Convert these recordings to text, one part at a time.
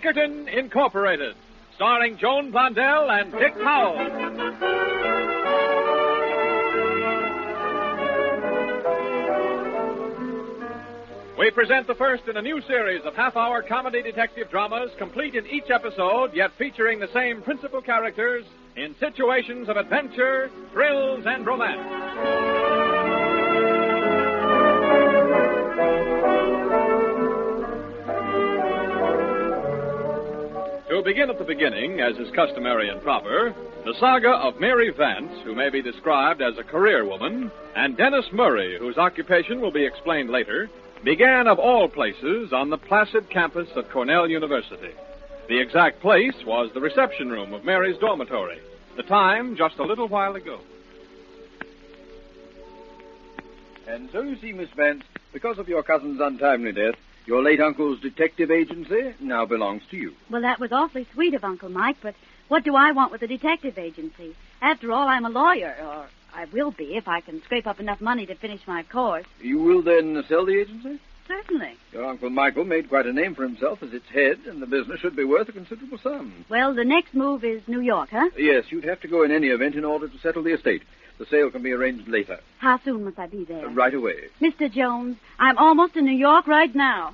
Pinkerton, Incorporated, starring Joan Blondell and Dick Powell. We present the first in a new series of half-hour comedy detective dramas, complete in each episode, yet featuring the same principal characters in situations of adventure, thrills, and romance. To begin at the beginning, as is customary and proper, the saga of Mary Vance, who may be described as a career woman, and Dennis Murray, whose occupation will be explained later, began of all places on the placid campus of Cornell University. The exact place was the reception room of Mary's dormitory. The time, just a little while ago. And so you see, Miss Vance, because of your cousin's untimely death, your late uncle's detective agency now belongs to you. Well, that was awfully sweet of Uncle Mike, but what do I want with a detective agency? After all, I'm a lawyer, or I will be if I can scrape up enough money to finish my course. You will then sell the agency? Certainly. Your Uncle Michael made quite a name for himself as its head, and the business should be worth a considerable sum. Well, the next move is New York, huh? Yes, you'd have to go in any event in order to settle the estate. The sale can be arranged later. How soon must I be there? Right away. Mr. Jones, I'm almost in New York right now.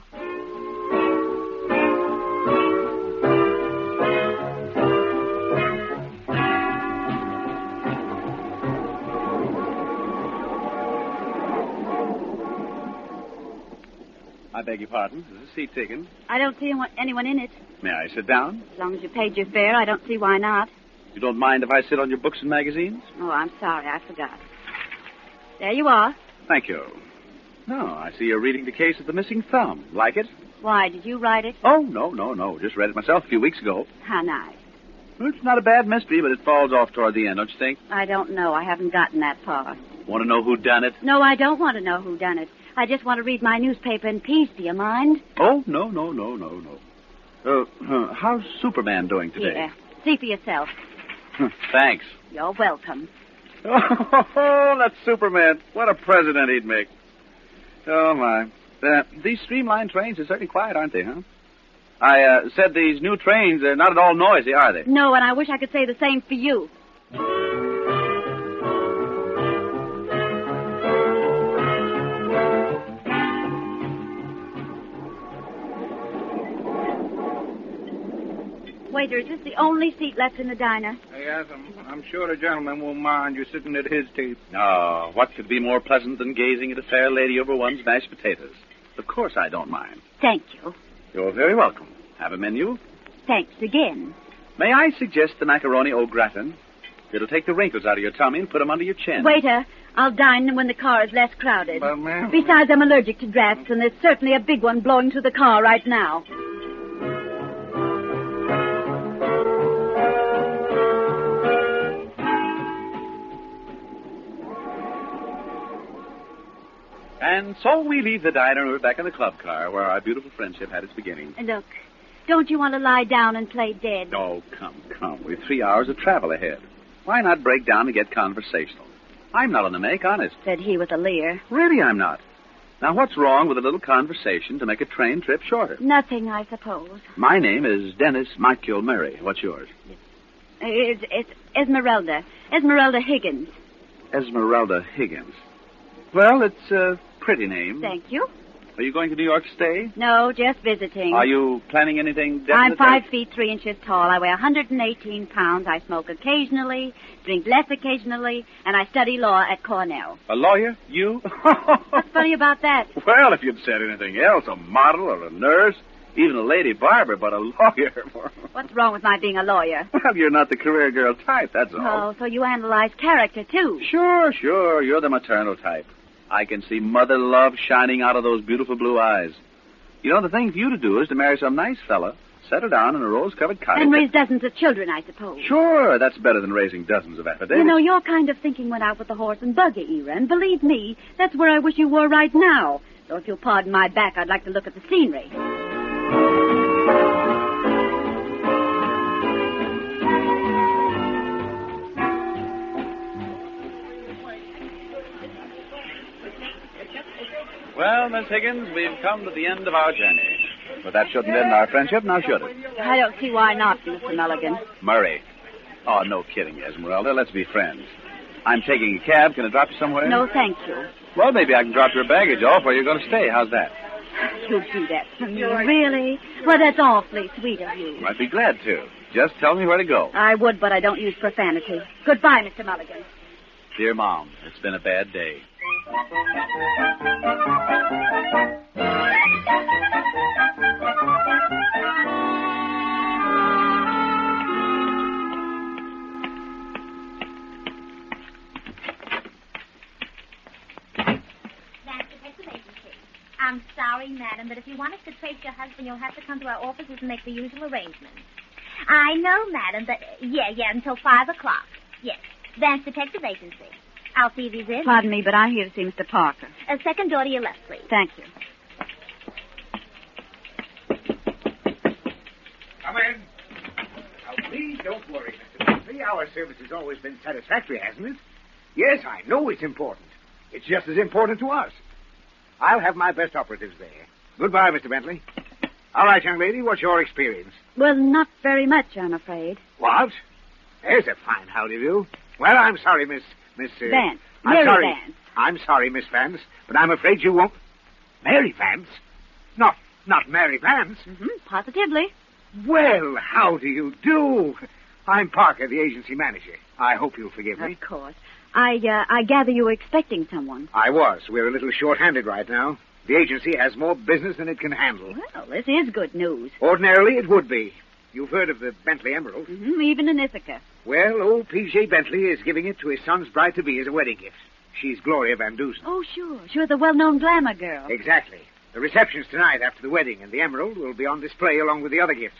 I beg your pardon. Is the seat taken? I don't see anyone in it. May I sit down? As long as you paid your fare, I don't see why not. You don't mind if I sit on your books and magazines? Oh, I'm sorry. I forgot. There you are. Thank you. No, I see you're reading the case of the missing thumb. Like it? Why, did you write it? Oh, no. Just read it myself a few weeks ago. How nice. Well, it's not a bad mystery, but it falls off toward the end, don't you think? I don't know. I haven't gotten that far. Want to know who done it? No, I don't want to know who done it. I just want to read my newspaper in peace. Do you mind? Oh, no. How's Superman doing today? Here. See for yourself. Thanks. You're welcome. Oh, that's Superman. What a president he'd make. Oh, my. These streamlined trains are certainly quiet, aren't they, huh? I said these new trains are not at all noisy, are they? No, and I wish I could say the same for you. Waiter, is this the only seat left in the diner? Yes, I'm sure the gentleman won't mind you sitting at his table. Oh, what could be more pleasant than gazing at a fair lady over one's mashed potatoes? Of course I don't mind. Thank you. You're very welcome. Have a menu? Thanks again. May I suggest the macaroni au gratin? It'll take the wrinkles out of your tummy and put them under your chin. Waiter, I'll dine when the car is less crowded. But, ma'am... Besides, I'm allergic to drafts, and there's certainly a big one blowing through the car right now. And so we leave the diner and we're back in the club car where our beautiful friendship had its beginning. Look, don't you want to lie down and play dead? Oh, come. We've 3 hours of travel ahead. Why not break down and get conversational? I'm not on the make, honest. Said he with a leer. Really, I'm not. Now, what's wrong with a little conversation to make a train trip shorter? Nothing, I suppose. My name is Dennis Michael Murray. What's yours? It's Esmeralda. Esmeralda Higgins. Esmeralda Higgins. Well, it's a pretty name. Thank you. Are you going to New York to stay? No, just visiting. Are you planning anything definite? I'm 5 feet 3 inches tall. I weigh 118 pounds. I smoke occasionally, drink less occasionally, and I study law at Cornell. A lawyer? You? What's funny about that? Well, if you'd said anything else, a model or a nurse, even a lady barber, but a lawyer. What's wrong with my being a lawyer? Well, you're not the career girl type, that's all. Oh, so you analyze character, too. Sure. You're the maternal type. I can see mother love shining out of those beautiful blue eyes. You know, the thing for you to do is to marry some nice fella, settle down in a rose-covered cottage. And raise dozens of children, I suppose. Sure, that's better than raising dozens of affidavits. You know, your kind of thinking went out with the horse and buggy era, and believe me, that's where I wish you were right now. So if you'll pardon my back, I'd like to look at the scenery. Well, Miss Higgins, we've come to the end of our journey. But that shouldn't end our friendship, now should it? I don't see why not, Mr. Mulligan. Murray. Oh, no kidding, Esmeralda. Let's be friends. I'm taking a cab. Can I drop you somewhere? No, thank you. Well, maybe I can drop your baggage off where you're going to stay. How's that? You do that for me, really? Well, that's awfully sweet of you. I'd be glad to. Just tell me where to go. I would, but I don't use profanity. Goodbye, Mr. Mulligan. Dear Mom, it's been a bad day. I'm sorry, madam, but if you want us to trace your husband, you'll have to come to our offices and make the usual arrangements. I know, madam, but yeah, until 5 o'clock. Yes, Vance Detective Agency. I'll see if he's in. Pardon me, but I'm here to see Mr. Parker. Second door to your left, please. Thank you. Come in. Now, please don't worry, Mr. Bentley. Our service has always been satisfactory, hasn't it? Yes, I know it's important. It's just as important to us. I'll have my best operatives there. Goodbye, Mr. Bentley. All right, young lady, what's your experience? Well, not very much, I'm afraid. What? There's a fine howdy do. Well, I'm sorry, Miss... Vance. I'm Mary sorry. Vance. I'm sorry, Miss Vance, but I'm afraid you won't... Mary Vance? Not Mary Vance? Mm-hmm, positively. Well, how do you do? I'm Parker, the agency manager. I hope you'll forgive me. Of course. I gather you were expecting someone. I was. We're a little short-handed right now. The agency has more business than it can handle. Well, this is good news. Ordinarily, it would be. You've heard of the Bentley Emerald. Mm-hmm, even in Ithaca. Well, old P.J. Bentley is giving it to his son's bride-to-be as a wedding gift. She's Gloria Van Dusen. Oh, sure. Sure, the well-known glamour girl. Exactly. The reception's tonight after the wedding, and the emerald will be on display along with the other gifts.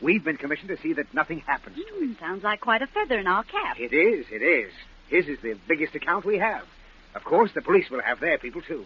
We've been commissioned to see that nothing happens to it. Sounds like quite a feather in our cap. It is. His is the biggest account we have. Of course, the police will have their people, too.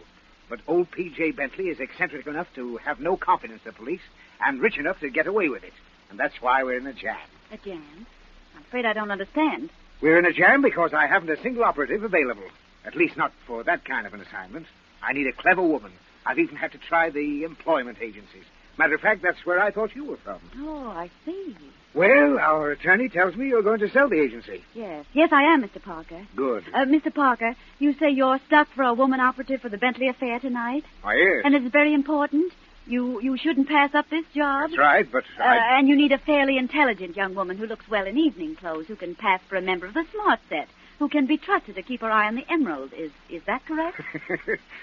But old P.J. Bentley is eccentric enough to have no confidence in the police and rich enough to get away with it. And that's why we're in a jam. A jam? I'm afraid I don't understand. We're in a jam because I haven't a single operative available. At least not for that kind of an assignment. I need a clever woman. I've even had to try the employment agencies. Matter of fact, that's where I thought you were from. Oh, I see. Well, our attorney tells me you're going to sell the agency. Yes. Yes, I am, Mr. Parker. Good. Mr. Parker, you say you're stuck for a woman operative for the Bentley affair tonight? Oh, yes. And it's very important? You shouldn't pass up this job? That's right, but And you need a fairly intelligent young woman who looks well in evening clothes, who can pass for a member of the smart set, who can be trusted to keep her eye on the emerald. Is that correct?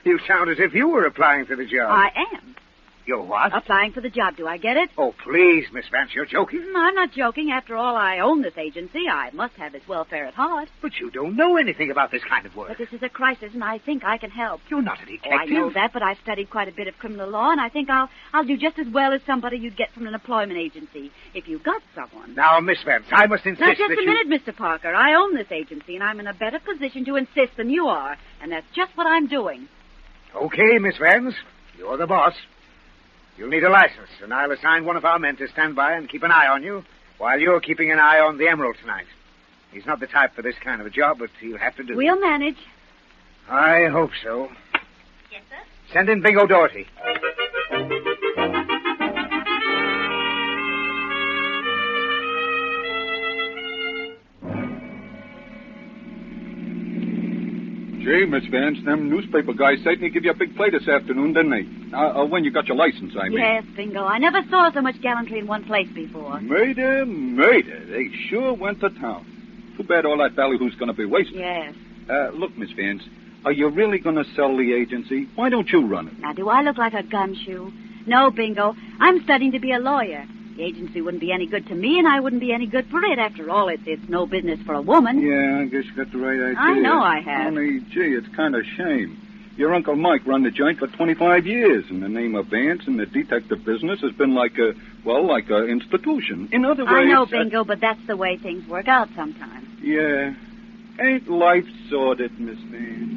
You sound as if you were applying for the job. I am. You're what? Applying for the job. Do I get it? Oh, please, Miss Vance, you're joking. I'm not joking. After all, I own this agency. I must have its welfare at heart. But you don't know anything about this kind of work. But this is a crisis, and I think I can help. You're not a detective. Oh, I know that, but I've studied quite a bit of criminal law, and I think I'll do just as well as somebody you'd get from an employment agency if you got someone. Now, Miss Vance, I must insist Now, just that a minute, Mr. Parker. I own this agency, and I'm in a better position to insist than you are, and that's just what I'm doing. Okay, Miss Vance, you're the boss. You'll need a license, and I'll assign one of our men to stand by and keep an eye on you while you're keeping an eye on the emerald tonight. He's not the type for this kind of a job, but he'll have to do it. We'll manage. I hope so. Yes, sir? Send in Bingo Doherty. Gee, Miss Vance, them newspaper guys certainly give you a big play this afternoon, didn't they? When you got your license, I mean. Yes, Bingo. I never saw so much gallantry in one place before. Murder. They sure went to town. Too bad all that ballyhoo's going to be wasted. Yes. Look, Miss Vance, are you really going to sell the agency? Why don't you run it? Now, do I look like a gumshoe? No, Bingo. I'm studying to be a lawyer. The agency wouldn't be any good to me, and I wouldn't be any good for it. After all, it's no business for a woman. Yeah, I guess you got the right idea. I know I have. Only, gee, it's kind of shame. Your Uncle Mike run the joint for 25 years, and the name of Vance in the detective business has been like a institution. In other words... I know, Bingo, but that's the way things work out sometimes. Yeah. Ain't life sordid, Miss Vance?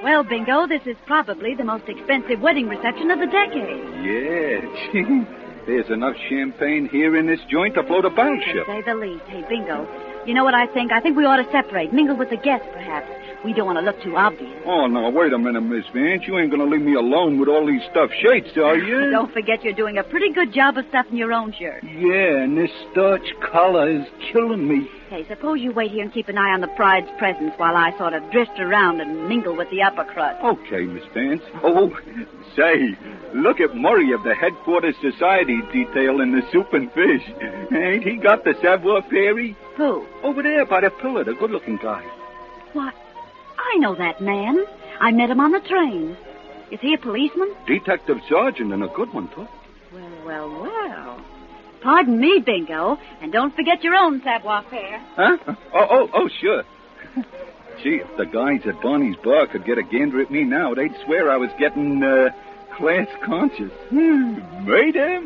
Well, Bingo, this is probably the most expensive wedding reception of the decade. Yeah, gee. There's enough champagne here in this joint to float a battleship. To say the least. Hey, Bingo, You know what I think? I think we ought to separate. Mingle with the guests, perhaps. We don't want to look too obvious. Oh, no, wait a minute, Miss Vance. You ain't gonna leave me alone with all these stuffed shirts, are you? Don't forget you're doing a pretty good job of stuffing your own shirt. Yeah, and this starch collar is killing me. Hey, suppose you wait here and keep an eye on the pride's presence while I sort of drift around and mingle with the upper crust. Okay, Miss Vance. Oh, say, look at Murray of the Headquarters Society detail in the soup and fish. Ain't he got the savoir-faire? Who? Over there by the pillar, the good-looking guy. What? I know that man. I met him on the train. Is he a policeman? Detective sergeant and a good one, too. Well. Pardon me, Bingo, and don't forget your own savoir-faire. Huh? Oh, sure. Gee, if the guys at Bonnie's bar could get a gander at me now, they'd swear I was getting, class conscious. Murder.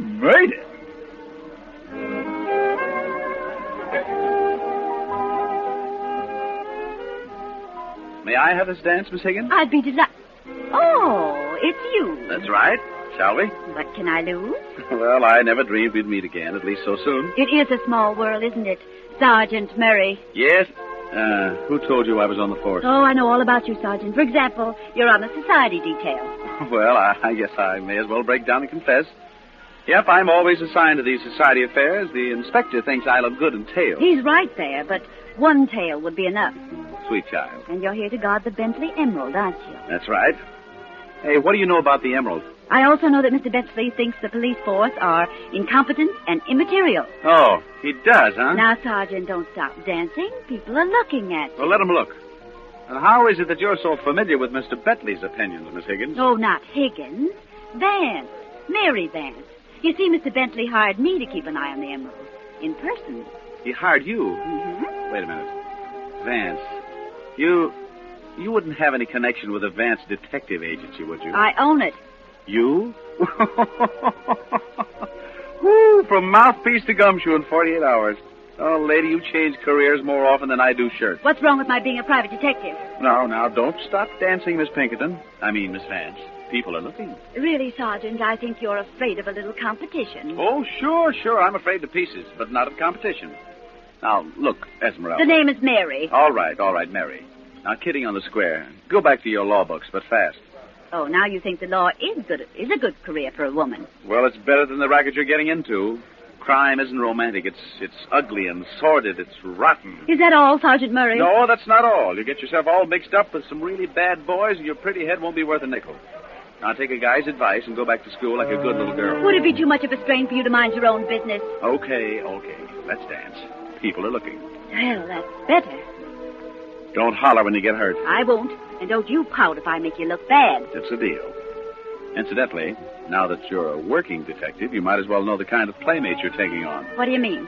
May I have this dance, Miss Higgins? I'd be delighted. Oh, it's you. That's right. Shall we? But can I lose? Well, I never dreamed we'd meet again, at least so soon. It is a small world, isn't it, Sergeant Murray? Yes. Who told you I was on the force? Oh, I know all about you, Sergeant. For example, you're on the society detail. Well, I guess I may as well break down and confess. Yep, I'm always assigned to these society affairs. The inspector thinks I look good in tails. He's right there, but one tail would be enough. Sweet child. And you're here to guard the Bentley Emerald, aren't you? That's right. Hey, what do you know about the Emerald? I also know that Mr. Bentley thinks the police force are incompetent and immaterial. Oh, he does, huh? Now, Sergeant, don't stop dancing. People are looking at you. Well, let them look. And how is it that you're so familiar with Mr. Bentley's opinions, Miss Higgins? Oh, not Higgins. Vance. Mary Vance. You see, Mr. Bentley hired me to keep an eye on the Emerald. In person. He hired you? Mm-hmm. Wait a minute. Vance, you wouldn't have any connection with the Vance Detective Agency, would you? I own it. You? Woo, from mouthpiece to gumshoe in 48 hours. Oh, lady, you change careers more often than I do shirts. What's wrong with my being a private detective? Now, don't stop dancing, Miss Pinkerton. I mean, Miss Vance. People are looking. Really, Sergeant, I think you're afraid of a little competition. Oh, sure. I'm afraid to pieces, but not of competition. Now, look, Esmeralda. The name is Mary. All right, Mary. Now, kidding on the square. Go back to your law books, but fast. Oh, now you think the law is a good career for a woman. Well, it's better than the racket you're getting into. Crime isn't romantic. It's ugly and sordid. It's rotten. Is that all, Sergeant Murray? No, that's not all. You get yourself all mixed up with some really bad boys, and your pretty head won't be worth a nickel. Now, take a guy's advice and go back to school like a good little girl. Would it be too much of a strain for you to mind your own business? Okay. Let's dance. People are looking. Well, that's better. Don't holler when you get hurt. I won't. And don't you pout if I make you look bad. It's a deal. Incidentally, now that you're a working detective, you might as well know the kind of playmate you're taking on. What do you mean?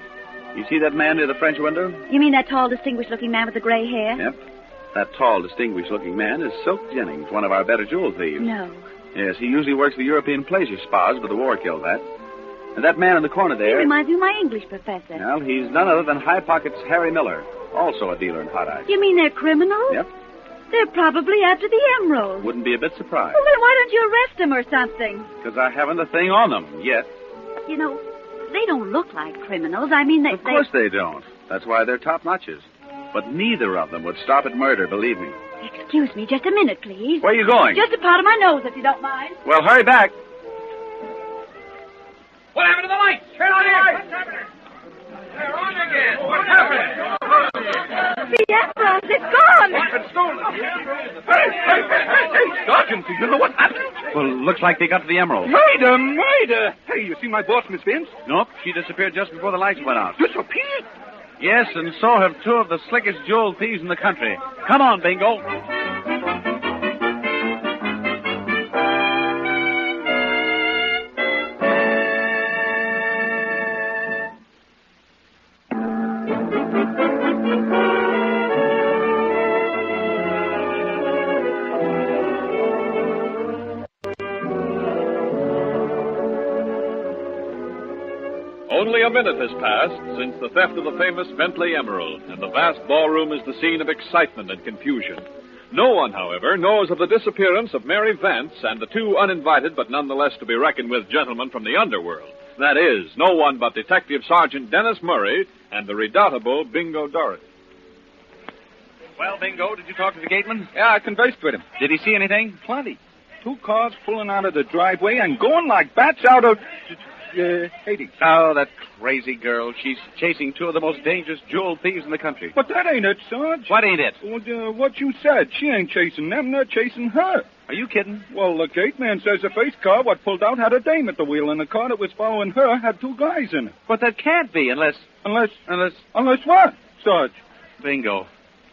You see that man near the French window? You mean that tall, distinguished-looking man with the gray hair? Yep. That tall, distinguished-looking man is Silk Jennings, one of our better jewel thieves. No. Yes, he usually works the European pleasure spas, but the war killed that. And that man in the corner there... He reminds me of my English professor. Well, he's none other than High Pocket's Harry Miller, also a dealer in hot ice. You mean they're criminals? Yep. They're probably after the emerald. Wouldn't be a bit surprised. Well, then why don't you arrest them or something? Because I haven't a thing on them yet. You know, they don't look like criminals. I mean, Of course they don't. That's why they're top notches. But neither of them would stop at murder, believe me. Excuse me, just a minute, please. Where are you going? Just a part of my nose, if you don't mind. Well, hurry back. What happened to the lights? Turn on the lights. What's happening? They're on again. What's happening? The emerald, it's gone. It's been stolen. Hey, Sergeant, do you know what happened? Well, looks like they got to the emerald. Murder! Hey, you see my boss, Miss Vince? Nope, she disappeared just before the lights went out. Disappeared? Yes, and so have two of the slickest jewel thieves in the country. Come on, Bingo. Only a minute has passed since the theft of the famous Bentley Emerald, and the vast ballroom is the scene of excitement and confusion. No one, however, knows of the disappearance of Mary Vance and the two uninvited but nonetheless to be reckoned with gentlemen from the underworld. That is, no one but Detective Sergeant Dennis Murray and the redoubtable Bingo Doherty. Well, Bingo, did you talk to the gateman? Yeah, I conversed with him. Did he see anything? Plenty. 2 cars pulling out of the driveway and going like bats out of Hades. Oh, that crazy girl. She's chasing 2 of the most dangerous jewel thieves in the country. But that ain't it, Sarge. What ain't it? Well, what you said. She ain't chasing them. They're chasing her. Are you kidding? Well, the gate man says the first car what pulled out had a dame at the wheel, and the car that was following her had 2 guys in it. But that can't be unless What, Sarge? Bingo,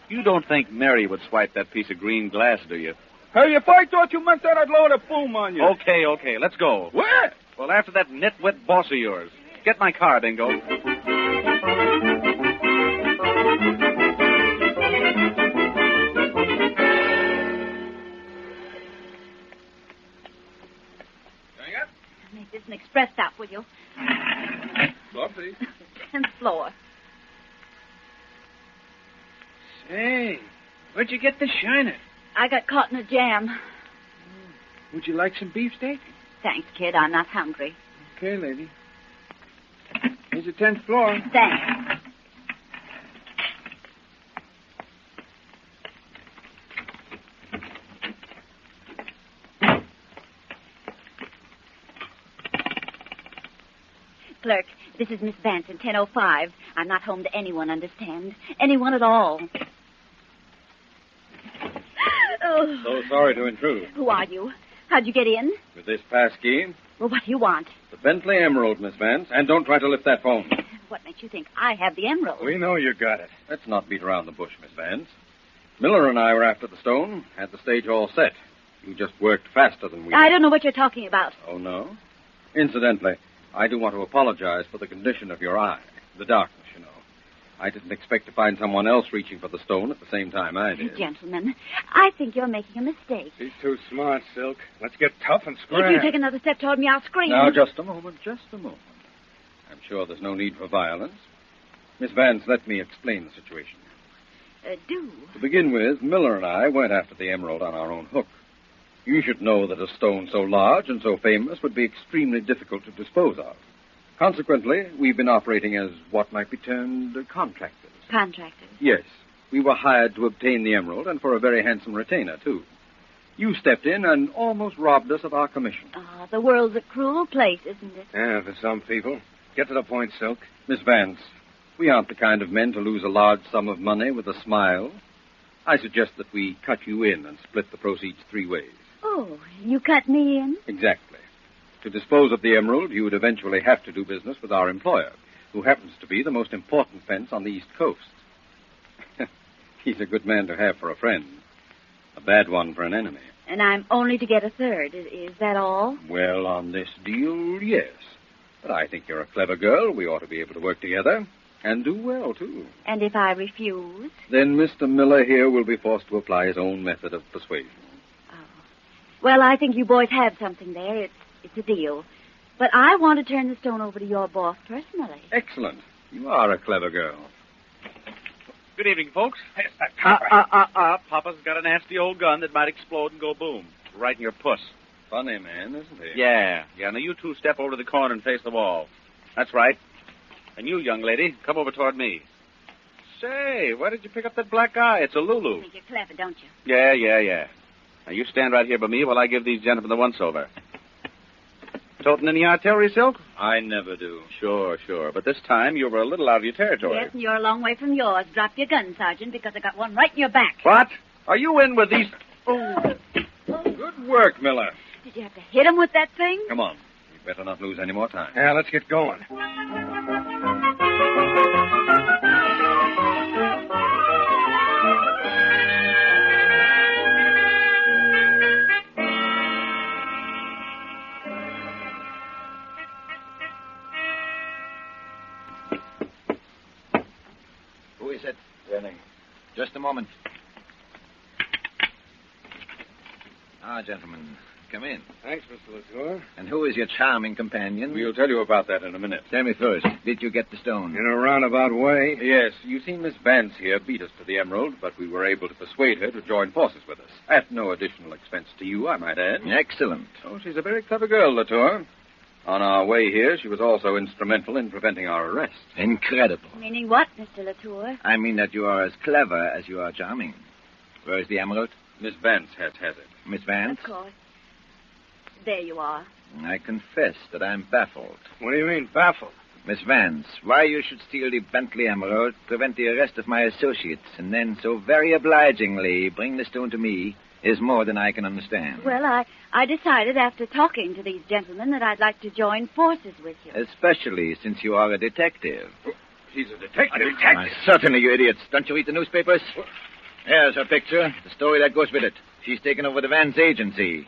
you don't think Mary would swipe that piece of green glass, do you? Hey, if I thought you meant that, I'd load a boom on you. Okay, let's go. Where? Well, after that nitwit boss of yours. Get my car, Bingo. Make this an express stop, will you? Floor, please. 10th floor. Say, where'd you get the shiner? I got caught in a jam. Would you like some beefsteak? Thanks, kid. I'm not hungry. Okay, lady. Here's the 10th floor. Thanks. Clerk, this is Miss Vance in 1005. I'm not home to anyone, understand? Anyone at all. Oh. So sorry to intrude. Who are you? How'd you get in? With this pass key, Well, what do you want? the Bentley Emerald, Miss Vance. And don't try to lift that phone. What makes you think I have the emerald? We know you got it. Let's not beat around the bush, Miss Vance. Miller and I were after the stone, had the stage all set. You just worked faster than we I did. don't know what you're talking about. Oh, no? Incidentally, I do want to apologize for the condition of your eye. The darkness, you know. I didn't expect to find someone else reaching for the stone at the same time I did. Gentlemen, I think you're making a mistake. She's too smart, Silk. Let's get tough and If you take another step toward me, I'll scream. Now, just a moment. I'm sure there's no need for violence. Miss Vance, let me explain the situation. Do. To begin with, Miller and I went after the emerald on our own hook. You should know that a stone so large and so famous would be extremely difficult to dispose of. Consequently, we've been operating as what might be termed contractors. Contractors? Yes. We were hired to obtain the emerald, and for a very handsome retainer, too. You stepped in and almost robbed us of our commission. Ah, the world's a cruel place, isn't it? Yeah, for some people. Get to the point, Silk. Miss Vance, we aren't the kind of men to lose a large sum of money with a smile. I suggest that we cut you in and split the proceeds 3 ways. Oh, you cut me in? Exactly. To dispose of the emerald, you would eventually have to do business with our employer, who happens to be the most important fence on the East Coast. He's a good man to have for a friend. A bad one for an enemy. And I'm only to get a third. Is that all? Well, on this deal, yes. But I think you're a clever girl. We ought to be able to work together. And do well, too. And if I refuse? Then Mr. Miller here will be forced to apply his own method of persuasion. Oh. Well, I think you boys have something there. It's a deal. But I want to turn the stone over to your boss personally. Excellent. You are a clever girl. Good evening, folks. Here's that copper. Papa's got a nasty old gun that might explode and go boom. Right in your puss. Funny man, isn't he? Yeah. Now you two step over to the corner and face the wall. That's right. And you, young lady, come over toward me. Say, where did you pick up that black eye? It's a Lulu. You think you're clever, don't you? Yeah. Now you stand right here by me while I give these gentlemen the once-over. Toting any artillery, Silk? I never do. Sure. But this time you were a little out of your territory. Yes, and you're a long way from yours. Drop your gun, Sergeant, because I got one right in your back. What? Are you in with these... Oh. Good work, Miller. Did you have to hit him with that thing? Come on. We better not lose any more time. Yeah, let's get going. Who is it? Rennie. Just a moment. Ah, gentlemen, come in. Thanks, Mr. Latour. And who is your charming companion? We'll tell you about that in a minute. Tell me first, did you get the stone? In a roundabout way. Yes, you see, Miss Vance here beat us to the emerald, but we were able to persuade her to join forces with us. At no additional expense to you, I might add. Excellent. Oh, she's a very clever girl, Latour. On our way here, she was also instrumental in preventing our arrest. Incredible. Meaning what, Mr. Latour? I mean that you are as clever as you are charming. Where is the emerald? Miss Vance has it. Miss Vance? Of course. There you are. I confess that I'm baffled. What do you mean, baffled? Miss Vance, why you should steal the Bentley emerald, prevent the arrest of my associates, and then so very obligingly bring the stone to me is more than I can understand. Well, I decided after talking to these gentlemen that I'd like to join forces with you. Especially since you are a detective. He's a detective. Why, certainly, you idiots. Don't you read the newspapers? Here's her picture, the story that goes with it. She's taken over the Vance agency.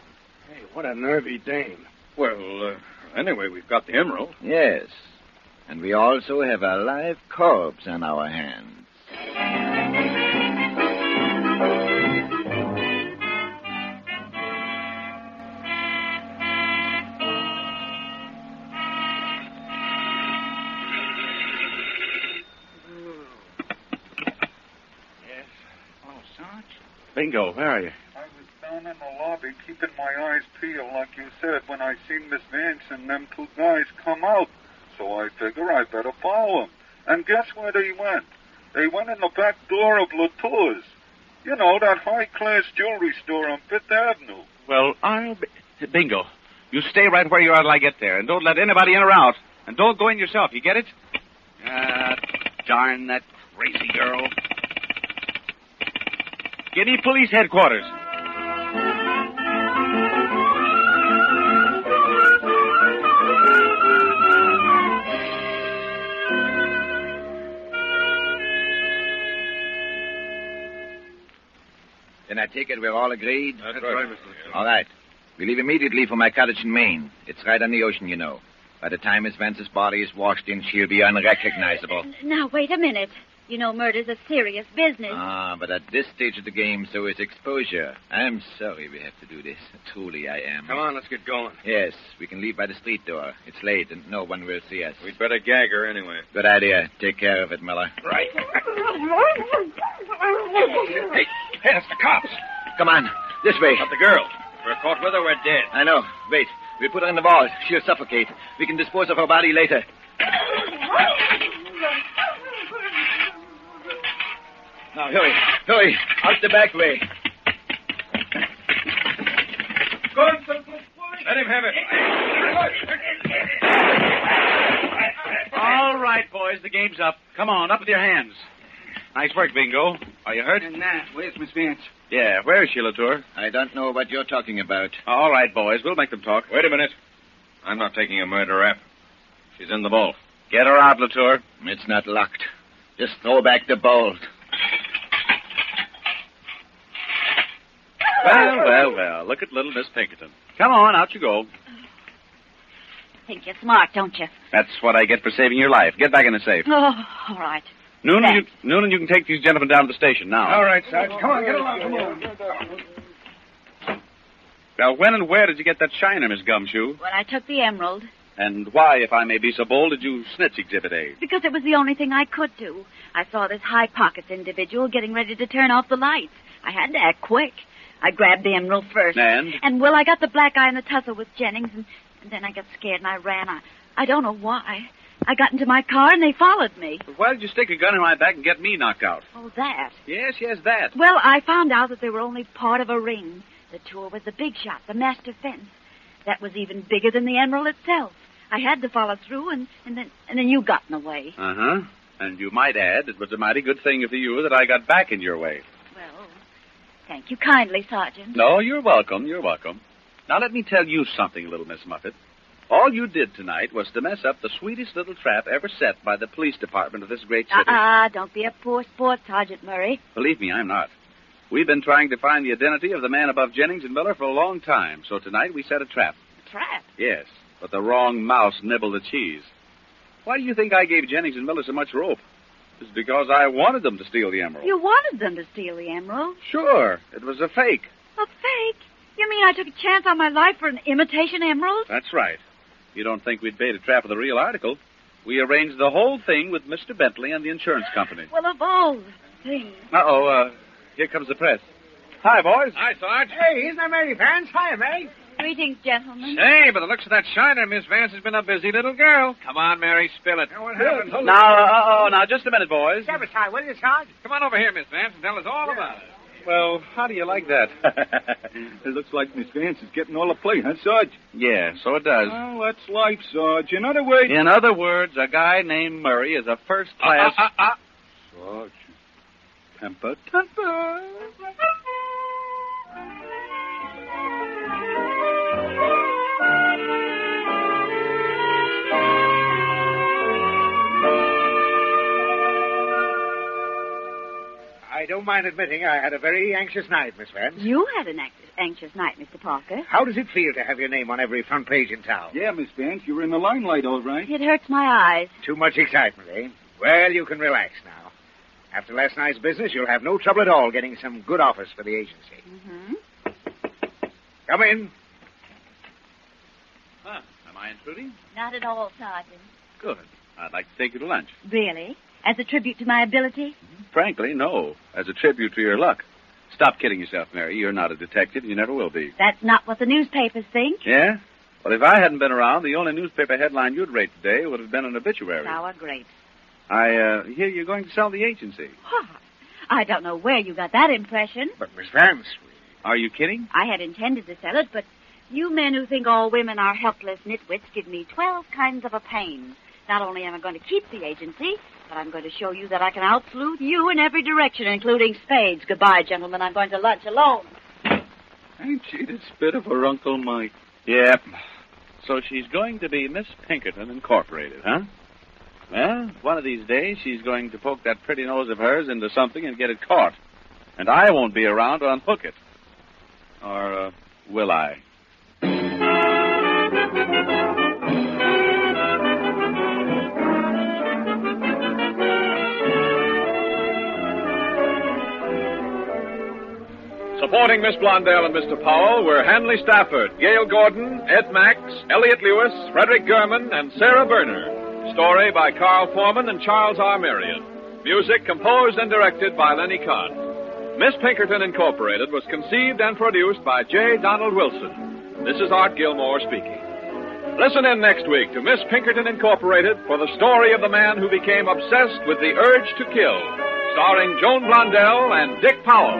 Hey, what a nervy dame. Well, anyway, we've got the emerald. Yes. And we also have a live corpse on our hands. Bingo, where are you? I was down in the lobby keeping my eyes peeled, like you said, when I seen Miss Vance and them two guys come out. So I figure I better follow them. And guess where they went? They went in the back door of Latour's. You know, that high-class jewelry store on Fifth Avenue. Well, Bingo, you stay right where you are till I get there, and don't let anybody in or out. And don't go in yourself, you get it? Darn that crazy girl. Give me police headquarters. Then I take it we're all agreed? That's right, Mr. All right. We leave immediately for my cottage in Maine. It's right on the ocean, you know. By the time Miss Vance's body is washed in, she'll be unrecognizable. Now, wait a minute. You know, murder's a serious business. But at this stage of the game, so is exposure. I'm sorry we have to do this. Truly, I am. Come on, let's get going. Yes, we can leave by the street door. It's late, and no one will see us. We'd better gag her anyway. Good idea. Take care of it, Miller. Right. Hey, that's the cops. Come on, this way. Not the girl. If we're caught with her, we're dead. I know. Wait. We put her in the vault. She'll suffocate. We can dispose of her body later. Now, hurry. Hurry. Out the back way. Let him have it. All right, boys, the game's up. Come on, up with your hands. Nice work, Bingo. Are you hurt? Nah, where's Miss Vance? Yeah, where is she, Latour? I don't know what you're talking about. All right, boys, we'll make them talk. Wait a minute. I'm not taking a murder rap. She's in the vault. Get her out, Latour. It's not locked. Just throw back the bolt. Well. Look at little Miss Pinkerton. Come on, out you go. Think you're smart, don't you? That's what I get for saving your life. Get back in the safe. Oh, all right. Noonan, you can take these gentlemen down to the station now. All right, Sarge. Come on, get along. Come on. Now, when and where did you get that shiner, Miss Gumshoe? When I took the emerald, And why, if I may be so bold, did you snitch Exhibit A? because it was the only thing I could do. I saw this high pockets individual getting ready to turn off the lights. I had to act quick. I grabbed the emerald first. And? Well, I got the black eye in the tussle with Jennings, and then I got scared and I ran. I don't know why. I got into my car and they followed me. Why did you stick a gun in my back and get me knocked out? Oh, that. Yes, that. Well, I found out that they were only part of a ring. The tour was the big shot, the master fence. That was even bigger than the emerald itself. I had to follow through, and then you got in the way. Uh-huh. And you might add, it was a mighty good thing for you that I got back in your way. Well, thank you kindly, Sergeant. No, you're welcome. Now, let me tell you something, little Miss Muffet. All you did tonight was to mess up the sweetest little trap ever set by the police department of this great city. Don't be a poor sport, Sergeant Murray. Believe me, I'm not. We've been trying to find the identity of the man above Jennings and Miller for a long time, so tonight we set a trap. Trap? Yes, but the wrong mouse nibbled the cheese. Why do you think I gave Jennings and Miller so much rope? It's because I wanted them to steal the emerald. You wanted them to steal the emerald? Sure, it was a fake. A fake? You mean I took a chance on my life for an imitation emerald? That's right. You don't think we'd bait a trap of the real article? We arranged the whole thing with Mr. Bentley and the insurance company. Well, of all the things. Here comes the press. Hi, boys. Hi, Sarge. Hey, isn't that Mary Vance? Hiya, Mary. Greetings, gentlemen. Say, by the looks of that shiner, Miss Vance has been a busy little girl. Come on, Mary, spill it. What happened? Now, just a minute, boys. Sabotage, will you, Sarge? Come on over here, Miss Vance, and tell us all about it. Well, how do you like that? It looks like Miss Vance is getting all the play, huh, Sarge? Yeah, so it does. Well, that's life, Sarge. In other words... In other words, a guy named Murray is a first-class... Sarge. Temper. I don't mind admitting I had a very anxious night, Miss Vance. You had an anxious night, Mr. Parker. How does it feel to have your name on every front page in town? Yeah, Miss Vance, you were in the limelight, all right. It hurts my eyes. Too much excitement, eh? Well, you can relax now. After last night's business, you'll have no trouble at all getting some good office for the agency. Mm-hmm. Come in. Huh, am I intruding? Not at all, Sergeant. Good. I'd like to take you to lunch. Really? As a tribute to my ability? Frankly, no. As a tribute to your luck. Stop kidding yourself, Mary. You're not a detective. You never will be. That's not what the newspapers think. Yeah? Well, if I hadn't been around, the only newspaper headline you'd rate today would have been an obituary. Sour grapes. I hear you're going to sell the agency. What? I don't know where you got that impression. But, Miss Vance... Are you kidding? I had intended to sell it, but you men who think all women are helpless nitwits give me 12 kinds of a pain. Not only am I going to keep the agency, but I'm going to show you that I can outflute you in every direction, including spades. Goodbye, gentlemen. I'm going to lunch alone. Ain't she the spit of her Uncle Mike? Yep. So she's going to be Miss Pinkerton Incorporated, huh? Well, one of these days she's going to poke that pretty nose of hers into something and get it caught. And I won't be around to unhook it. Or, will I? Supporting Miss Blondell and Mr. Powell were Hanley Stafford, Gail Gordon, Ed Max, Elliot Lewis, Frederick Gurman, and Sarah Berner. Story by Carl Foreman and Charles R. Marion. Music composed and directed by Lenny Kahn. Miss Pinkerton Incorporated was conceived and produced by J. Donald Wilson. This is Art Gilmore speaking. Listen in next week to Miss Pinkerton Incorporated for the story of the man who became obsessed with the urge to kill, starring Joan Blondell and Dick Powell.